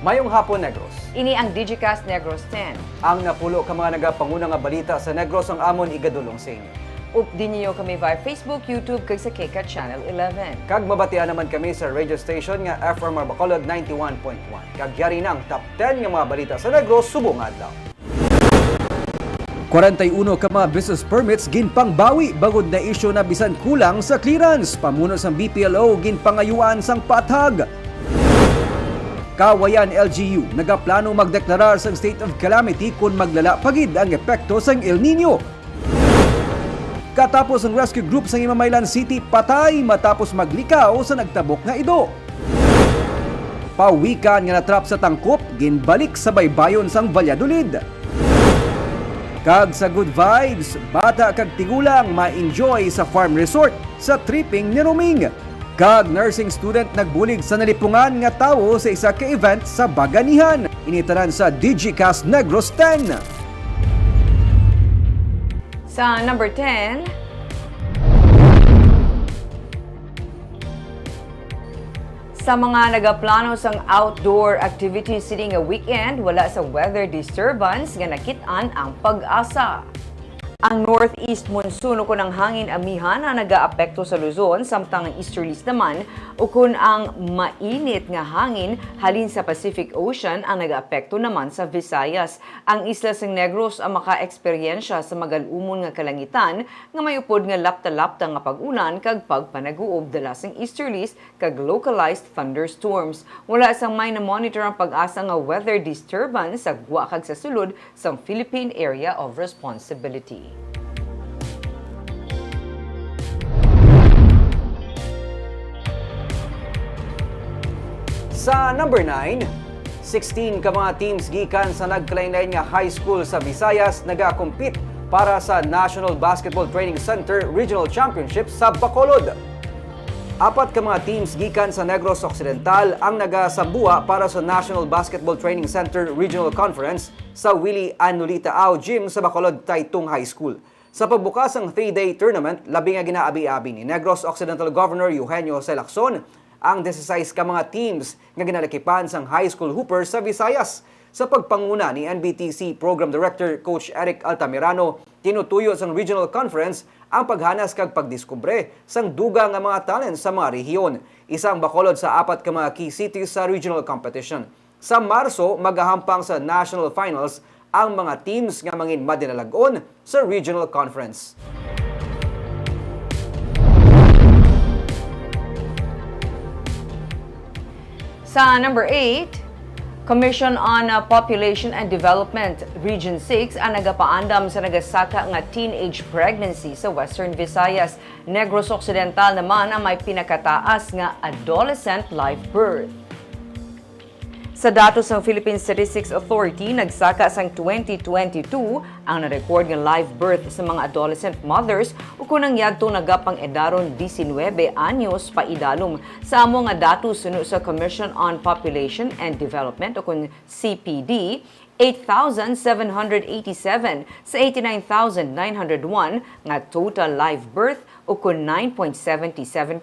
Mayong hapon, Negros. Ini ang Digicast Negros X. Ang napulo ka mga nagapanguna nga balita sa Negros ang amon igadulong sa inyo. Updin niyo kami via Facebook, YouTube, kag sa Kika Channel 11. Kag mabatian naman kami sa radio station nga FM Bacolod 91.1. Kag yari ng top 10 nga mga balita sa Negros subong adlaw. 41 ka mga business permits ginpangbawi bagod na isyu na bisan kulang sa clearance. Pamuno sa BPLO ginpangayuan sang patag. Kawayan LGU nagaplano magdeklarar sang state of calamity kung maglala pagid ang epekto sang El Nino. Katapos ang rescue group sa Imamaylan City patay matapos maglikaw sa nagtabok nga ido. Pawikan nga natrap sa tangkop ginbalik sa baybayon sang Valladolid. Kag sa good vibes, bata kag tigulang ma-enjoy sa farm resort sa tripping ni Roming. Kag nursing student nagbulig sa nalipungan nga tawo sa isa ka event sa Baganihan. Initaran sa Digicast Negros X. Sa number 10, sa mga nagaplano sang outdoor activities sini nga weekend, wala sa weather disturbance nga nakit-an ang pag-asa. Ang northeast monsoon o kun ang hangin amihan na nagaapekto sa Luzon, samtang ang easterlies naman o kun ang mainit nga hangin halin sa Pacific Ocean ang nagaapekto naman sa Visayas. Ang isla sang Negros ang maka-eksperyensya sa magalumon nga kalangitan nga mayupod nga lapta-lapta nga pag-ulan kag pagpanaguob dala sang easterlies kag localized thunderstorms. Wala sang may na-monitor ang pag-asa nga weather disturbance sa gwa kag sa sulod sang Philippine Area of Responsibility. Sa number 9, 16 ka mga teams gikan sa nagkalain-lain nga high school sa Visayas nagakompete para sa National Basketball Training Center Regional Championship sa Bacolod. Apat ka mga teams gikan sa Negros Occidental ang nagasambua para sa National Basketball Training Center Regional Conference sa Willie Anulitao Gym sa Bacolod Taytong High School. Sa pagbukas ng 3-day tournament, labing nga ginaabi-abi ni Negros Occidental Governor Eugenio Lacson ang 16 ka mga teams nga ginalakipan sang high school hoopers sa Visayas. Sa pagpanguna ni NBTC Program Director Coach Eric Altamirano, tinutuyo sang Regional Conference ang paghanas kag pagdiskubre sang duga nga mga talent sa mga rehiyon. Isang Bacolod sa apat ka mga key cities sa regional competition. Sa Marso, magahampang sa National Finals ang mga teams nga mangin madinalagon sa Regional Conference. Sa number 8, Commission on Population and Development Region 6 ang nagapaandam sa nagasaka nga teenage pregnancy sa Western Visayas. Negros Occidental naman ang may pinakataas nga adolescent live birth. Sa datos ng Philippine Statistics Authority, nagsaka sang 2022 ang na-record ng live birth sa mga adolescent mothers o kunang yadto nagapang edaron 19 anyos pa idalom. Sa amo nga datos suno sa Commission on Population and Development o kun CPD, 8,787 sa 89,901 nga total live birth o kun 9.77%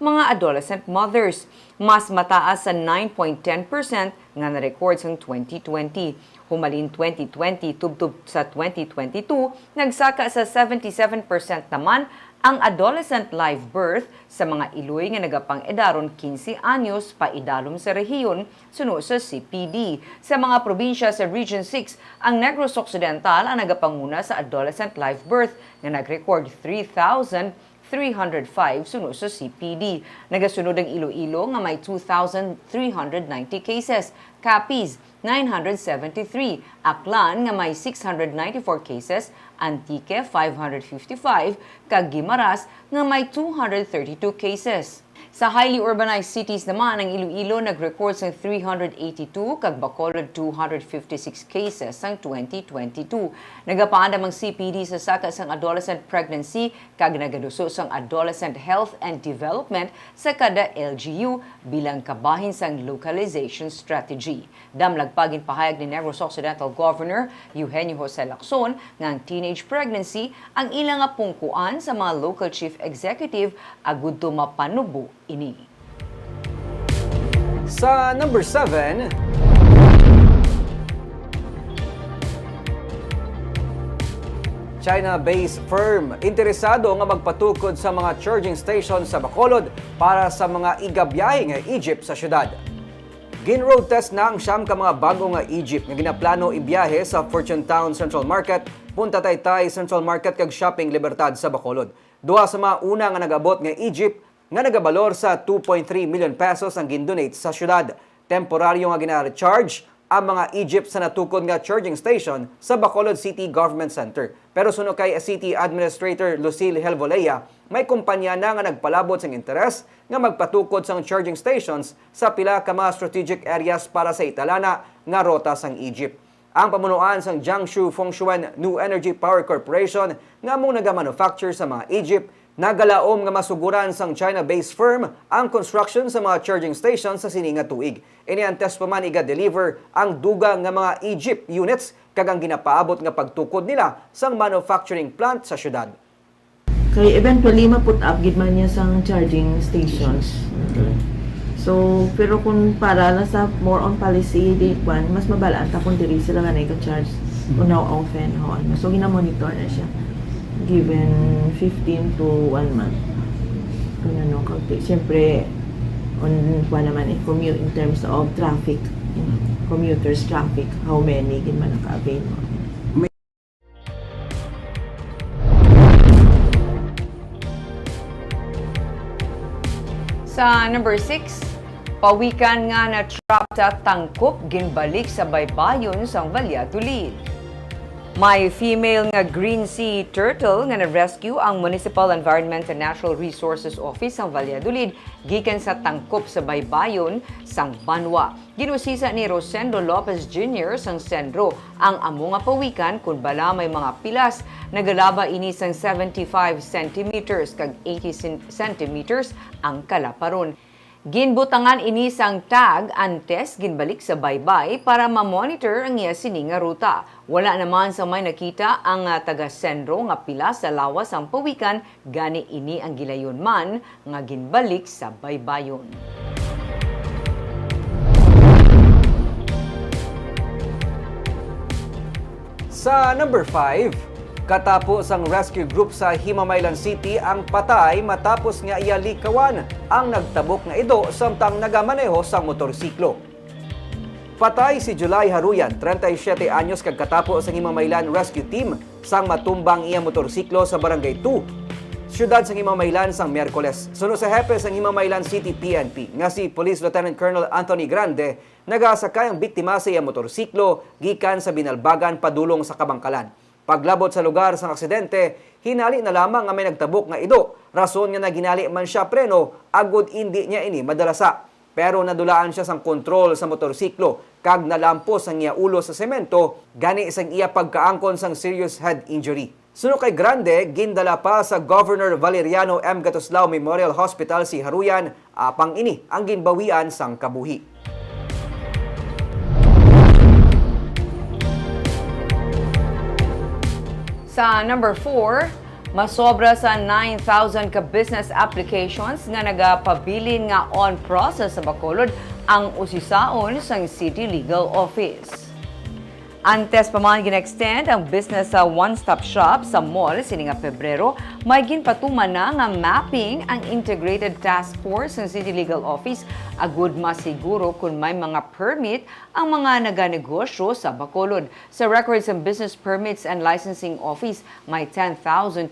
mga adolescent mothers. Mas mataas sa 9.10% nga na-record sa 2020. Humalin 2020 tubtub sa 2022, nagsaka sa 77% naman ang adolescent live birth sa mga iloy nga nagapang edaron 15 anyos pa idalom sa rehiyon suno sa CPD. Sa mga probinsya sa Region 6, ang Negros Occidental ang nagapanguna sa adolescent live birth nga nag-record 3,305 suno sa CPD. Nagasunod ang Iloilo nga may 2,390 cases. Capiz, 973. Aklan nga may 694 cases. Antique, 555. Kag Guimaras nga may 232 cases. Sa highly urbanized cities naman, ang Iloilo nag-record ng 382 kag Bacolod 256 cases sang 2022. Nagapaandam ang CPD sa saka sang adolescent pregnancy kag nagaduso sang adolescent health and development sa kada LGU bilang kabahin sang localization strategy. Damlag pagin pahayag ni Negros Occidental Governor Eugenio Lacson nga ang teenage pregnancy ang ilang nga pungkuan sa mga local chief executive agud to mapanubo ini. Sa number 7, China-based firm interesado nga magpatukod sa mga charging station sa Bacolod para sa mga igabiyahe nga Egypt sa syudad. Gin-road test na ang siyam ka mga bago nga Egypt nga ginaplano ibiyahe sa Fortune Town Central Market, Punta Taytay Central Market kag Shopping Libertad sa Bacolod. Duha sa mga una nga nagabot nga Egypt nga nagabalor sa 2.3 million pesos ang gindonate sa syudad. Temporaryo nga gina-recharge ang mga Egypt sa natukod nga charging station sa Bacolod City Government Center. Pero suno kay City Administrator Lucille Helvolea, may kumpanya na nga nagpalabot sang interes nga magpatukod sang charging stations sa pila ka mga strategic areas para sa italana nga rota sang Egypt. Ang pamunuan sang Jiangsu Fengshuan New Energy Power Corporation nga mong nagamanufacture sa mga Egypt, nagalaom nga masuguran sang China-based firm ang construction sa mga charging stations sa sini nga tuig. Iniantes pa man iga-deliver ang dugang nga mga Egypt units kag ang ginapaabot nga pagtukod nila sang manufacturing plant sa syudad. Kay eventually ma-put up gid man niya sang charging stations. Okay. So, pero kung para lang sa more on policy, di kwan, mas mabalaan ta kung diri sila nga nag-charge kung how often, how ano. So, gina-monitor na siya. Given 15 to 1 month. Kung ano, siyempre, on kwan naman commute in terms of traffic, commuters traffic, how many gin man naka-avail mo. Sa number 6, pawikan nga na trap sa tangkop ginbalik sa baybayon sang Valladolid. May female nga green sea turtle nga na-rescue ang Municipal Environment and Natural Resources Office sang Valladolid gikan sa tangkop sa baybayon sang Banwa. Ginusisa ni Rosendo Lopez Jr. sang sentro ang amo nga pawikan kun bala may mga pilas nagalaba ini sang 75 centimeters kag 80 centimeters ang kalaparon. Ginbutangan ini sang tag antes ginbalik sa baybay para ma-monitor ang iya sini nga ruta. Wala naman sa may nakita ang taga-sendro nga pila sa lawas ang pawikan, gani ini ang gilayon man nga ginbalik sa baybayon. Sa number 5, katapos ang rescue group sa Himamaylan City ang patay matapos nga iyalikawan ang nagtabok nga ido samtang nagamaneho sa motorsiklo. Patay si July Haruyan, 37 anyos kag katapos ang Himamaylan Rescue Team sang matumbang iya motorsiklo sa Barangay 2, siyudad sang Himamaylan sang Miyerkules. Sunod sa hepe sang Himamaylan City PNP nga si Police Lieutenant Colonel Anthony Grande, nagasakay ang biktima sa iya motorsiklo gikan sa Binalbagan padulong sa Kabangkalan. Paglabot sa lugar sa aksidente, hinali na lamang nga may nagtabok nga ido. Rason nga naginali man siya preno, agud hindi niya ini madalasa. Pero nadulaan siya sang kontrol sa motorsiklo, kag nalampos ang iya ulo sa semento, gani isang iya pagkaangkon sang serious head injury. Sunod kay Grande, gindala pa sa Governor Valeriano M. Gatuslao Memorial Hospital si Haruyan, apang ini ang ginbawian sang kabuhi. Sa number 4, masobra sa 9,000 ka business applications nga nagapabilin nga on process sa Bacolod ang usisaon sang City Legal Office. Antes pa man gin-extend ang business sa one-stop shop sa mall sini nga Pebrero, may ginpatuman na nga mapping ang Integrated Task Force ng City Legal Office agud masiguro kung may mga permit ang mga naganegosyo sa Bacolod. Sa Records and Business Permits and Licensing Office, may 10,026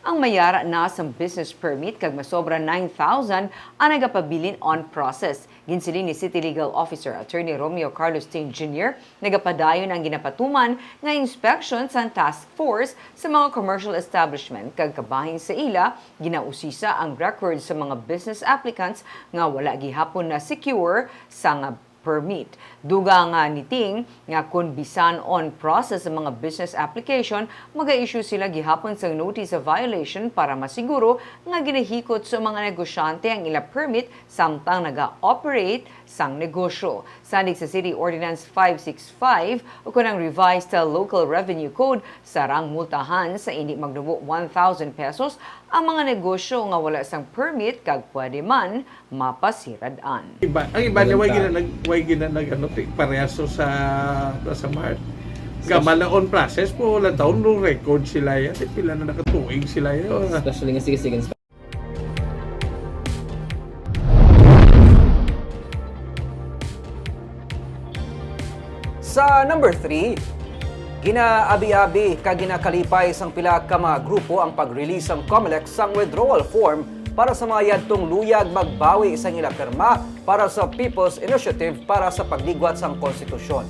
ang mayara na sa business permit kag masobra 9,000 ang nagapabilin on process. Ginsiling ni City Legal Officer Attorney Romeo Carlos Ting Jr. nagapadayon ang ginapatuman nga inspection sa task force sa mga commercial establishment kag kabahin sa ila ginausisa ang records sa mga business applicants nga wala gihapon na secure sa nga permit. Duga nga ni Ting nga kung bisan on process sa mga business application, maga-issue sila gihapon sa notice of violation para masiguro nga ginahikot sa mga negosyante ang ila permit samtang naga-operate sang negosyo. Sandig sa City Ordinance 565 o kunang revised Local Revenue Code, sarang multahan sa hindi magnubo 1,000 pesos ang mga negosyo nga wala sang permit kag pwede man mapasiradan. Ang iba niya way gina nag ano parehaso sa Mart. Gamalaon process po wala taon no record sila yan. Pila na nakatuig sila yan. Especially nga sige Sa number 3, ginaabi-abi kag ginakalipay sang pila ka mga grupo ang pag-release sang COMELEC sang withdrawal form para sa mga yadtong luyag magbawi isang ila pirma para sa People's Initiative para sa pagligwat sang konstitusyon.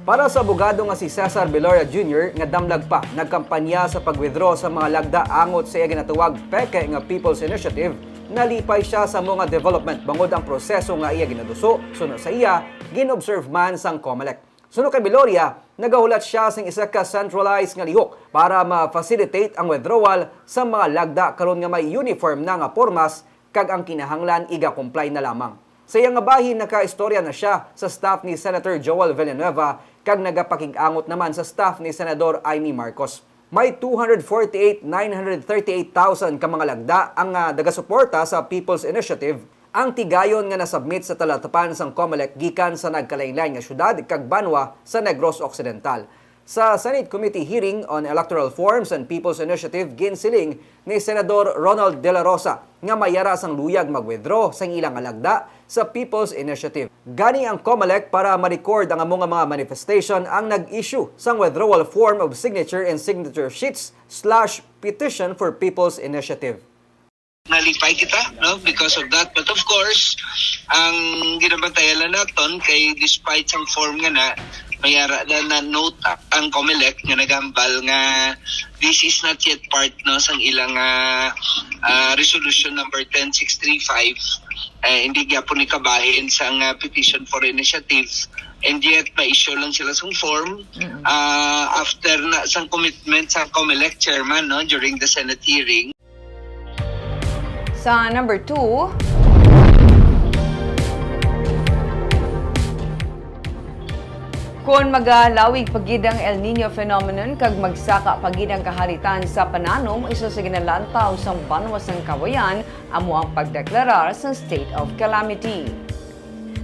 Para sa abogado nga si Cesar Viloria Jr. nga damlag pa nagkampanya sa pag-withdraw sa mga lagda angot sa iya ginatawag peke nga People's Initiative, nalipay siya sa mga development bangod ang proseso nga iya ginaduso, suno sa iya ginobserve man sang COMELEC. Suno kay Viloria, nagahulat siya sa isa ka centralized nga lihok para ma-facilitate ang withdrawal sa mga lagda karon nga may uniform na nga pormas kag ang kinahanglan iga-comply na lamang. Sa iyang nga bahin, naka-istorya na siya sa staff ni Senator Joel Villanueva kag nagapakig-angot naman sa staff ni Senador Amy Marcos. May 248,938,000 ka mga lagda ang nagasuporta sa People's Initiative. Ang tigayon nga nasubmit sa talatapan sang COMELEC gikan sa nagkalain-lain nga syudad kag banwa sa Negros Occidental. Sa Senate Committee Hearing on Electoral Forms and People's Initiative, ginsiling ni Senador Ronald De La Rosa nga mayara sang luyag mag-withdraw sang ilang lagda sa People's Initiative. Gani ang COMELEC para ma-record ang among mga manifestation ang nag-issue sang withdrawal form of signature and signature sheets / petition for People's Initiative. Nalipay kita, no, because of that, but of course ang ginabantayan lang naton kay despite sang form nga na mayara na note ang COMELEC nga nagambal nga this is not yet part no sang ilang resolution number 10635, hindi gyapon ni kabahin sang petition for initiative, and yet ma-issue lang sila sang form after na sang commitment sa COMELEC chairman no during the Senate hearing. Sa number 2, kung magalawig pagid ang El Nino phenomenon kag magsaka pagid ang kaharitan sa pananom, isa sa ginalantaw sang banwa sang kawayan amo ang pagdeklarar sa state of calamity.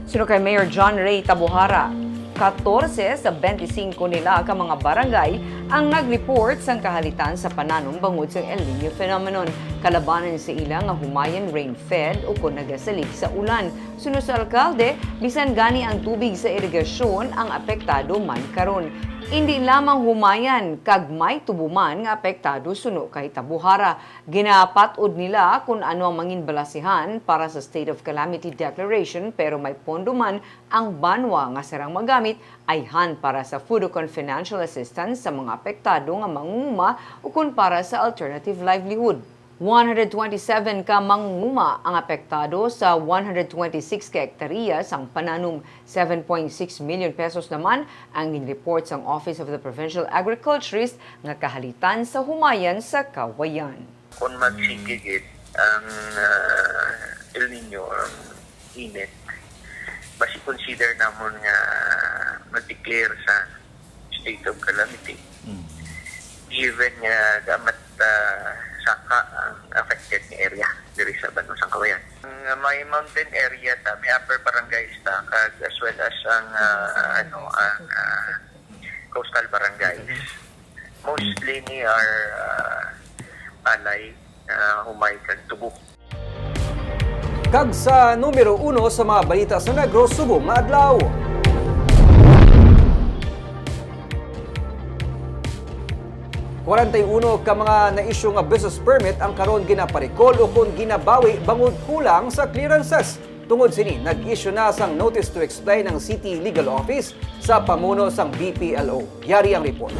Suno kay Mayor John Ray Tabuhara, 14 sa 25 nila ka mga barangay ang nag-report sang kahalitan sa pananom bangod sa El Nino phenomenon. Kalabanan sa ilang nga humayan rain-fed o kung nagasalig sa ulan. Suno sa alkalde, bisan gani ang tubig sa irigasyon ang apektado man karon. Hindi lamang humayan kag may tubuman nga apektado suno kay Tabuhara. Ginapatod nila kung ano ang mangin balasihan para sa State of Calamity Declaration, pero may pondo man ang banwa nga sarang magamit ayhan para sa food o financial assistance sa mga apektado nga mangunguma o kung para sa alternative livelihood. 127 ka mangunguma ang apektado sa 126 ka hektarya sang pananom. 7.6 million pesos naman ang in-report sang Office of the Provincial Agriculturist nga kahalitan sa humayan sa kawayan. Kung magsigigit ang El Nino, ang init, basi consider namon nga mag-declare sa state of calamity. Given nga damat saka ang affected ni area diri sa Banwa sang Kawayan. May mountain area ta, may upper barangays ta, as well as ang coastal barangays. Mostly ni are alay humay kag tubo. Kag sa numero 1 sa mga balita sa Negros subong nga adlaw. Uno ka mga na-issue nga business permit ang karon ginaparikol o kung ginabawi bangod kulang sa clearances. Tungod sini, nag-issue na sang notice to explain ang City Legal Office sa pamuno sang BPLO. Yari ang report.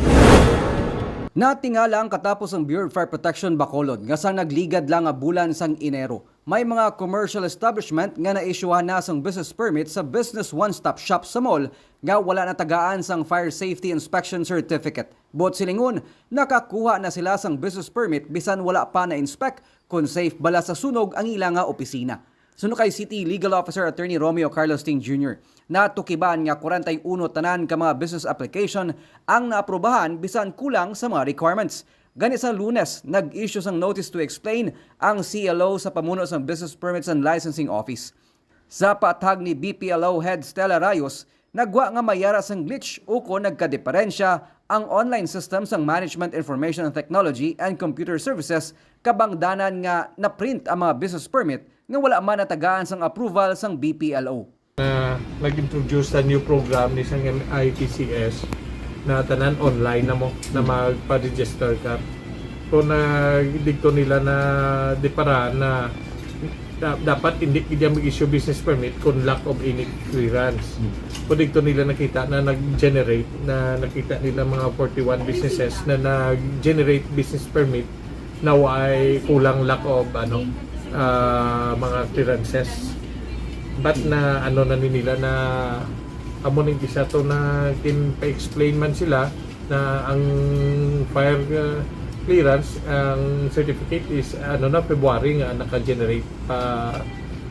Natingala ang katapos ang Bureau of Fire Protection Bacolod nga sang nagligad lang nga bulan sang Enero. May mga commercial establishment nga na-issuehan na sang business permit sa Business One-Stop Shop sa mall nga wala na tagaan sang Fire Safety Inspection Certificate. Bot silingon, nakakuha na sila sang business permit bisan wala pa na-inspect kung safe bala sa sunog ang ilang nga opisina. Suno kay City Legal Officer Attorney Romeo Carlos Ting Jr. Natukiban nga 41 tanan ka mga business application ang naaprobahan bisan kulang sa mga requirements. Gani sa Lunes, nag-issue sang notice to explain ang CLO sa pamuno sang Business Permits and Licensing Office. Sa patag ni BPLO Head Stella Rayos, nagwa nga mayara sang glitch uko nagkadiferensya ang online system sang Management Information and Technology and Computer Services kabangdanan nga na-print ang mga business permit nga wala man natagaan sang approval sang BPLO. Nag-introduce sa new program ni sang MITCS na tanan online na mo na magpa-register ka. Kung nagdikto nila na di para na dapat hindi kaya mag-issue business permit kung lack of any clearance. Kung dito nila nakita na nag-generate, na nakita nila mga 41 businesses na nag-generate business permit na ay kulang lack of mga clearances. But na na nila na amoning isa to na pa-explain man sila na ang fire clearance, ang certificate is February nga naka-generate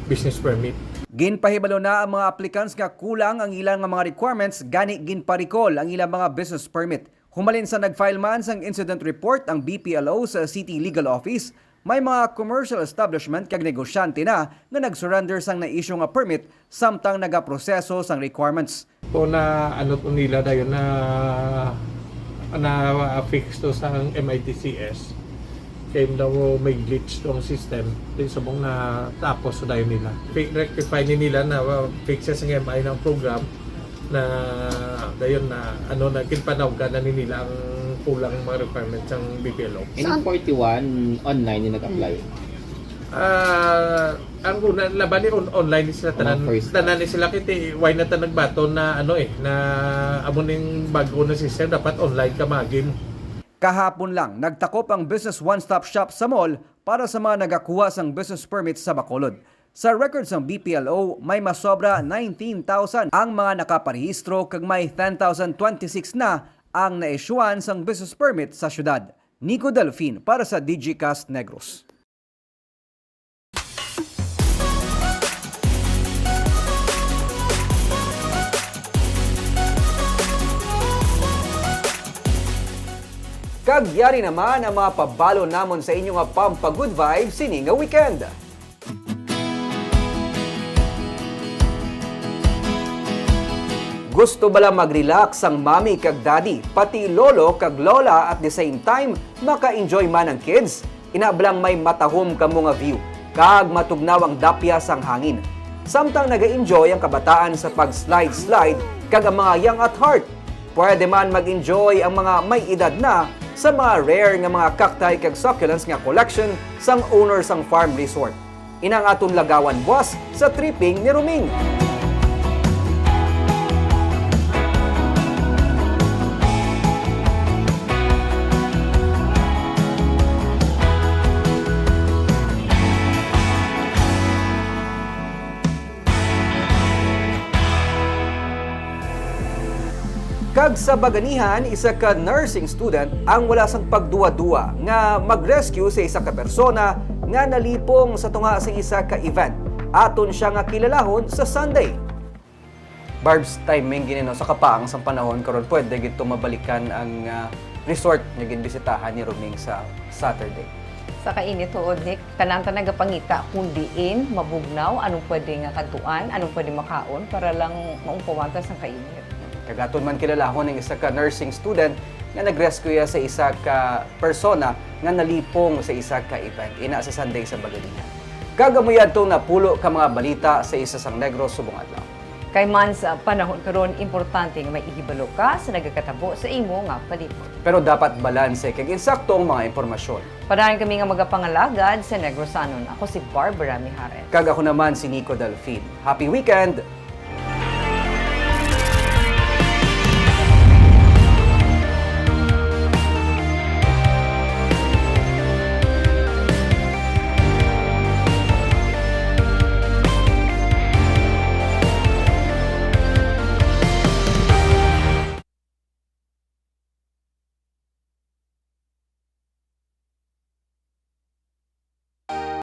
business permit. Ginpahibalo na ang mga applicants nga kulang ang ilang mga requirements gani ginparicol ang ilang mga business permit. Humalin sa nag-file man sang incident report ang BPLO sa City Legal Office, may mga commercial establishment kag negosyante na nga nag-surrender sang na-issue nga permit samtang nagaproseso sang requirements. Kung na nila dayon na fix to sa MITCS, kaya daw may glitch tong system din sa mong na tapos sa dayon nila. Rectify nila na fix sa MI ng program na dayon na na kinpanawgan na nila ang kulang mga requirements ng BPLO. Any 41 online yung nag-apply? Ang una laban ni online sila tanan ni sila kiti why na nagbato na na amo ning bago na system dapat online ka magin. Kahapon lang nagtakop ang Business One-Stop Shop sa mall para sa mga nagakuha sang business permit sa Bacolod. Sa records ng BPLO, may masobra 19,000 ang mga nakaparehistro kag may 10,026 na ang na-issuean sang business permit sa syudad. Nico Delfin para sa Digicast Negros. Kagyari naman ang mga pabalo namon sa inyo nga pampa-good vibes sini nga weekend. Gusto bala mag-relax ang mami kag daddy, pati lolo kag lola at the same time maka-enjoy man ang kids? Inablang may matahom kamo nga view, kag matugnaw ang dapya sang hangin. Samtang naga-enjoy ang kabataan sa pag-slide-slide kag ang mga young at heart. Pwede man mag-enjoy ang mga may edad na sa mga rare nga mga cacti kag succulents nga collection sang owner sang farm resort. Inang aton lagawan boss sa tripping ni Ruming. Kag sa Baganihan, isa ka nursing student ang wala sang pagduwa-duwa nga mag-rescue sa isa ka persona nga nalipong sa tunga sa isa ka event. Aton siya nga kilalahon sa Sunday. Barb's timing ginino sa kapaang sa panahon karon pwede gito mabalikan ang resort nga ginbisitahan ni Ruming sa Saturday. Sa kainit tuod Nick, kanang nagapangita kung diin, mabugnaw, anong pwede nga kantuan, anong pwede makaon para lang maumpawantas ng kainit. Kagaton man kilalahon ng isa ka nursing student nga nag-rescue sa isa ka persona nga nalipong sa isa ka event ina sa Sunday sa Baganihan. Kagamuyad to napulo ka mga balita sa isa sang Negros subong adlaw. Kay man sa panahon karon importante nga may ihibalo ka sa nagakatabo sa imo nga palibot. Pero dapat balanse kag insakto ang mga impormasyon. Padayon kami nga magapangalagad sa Negrosanon. Ako si Barbara Mijares. Kag ako naman si Nico Delfin. Happy weekend!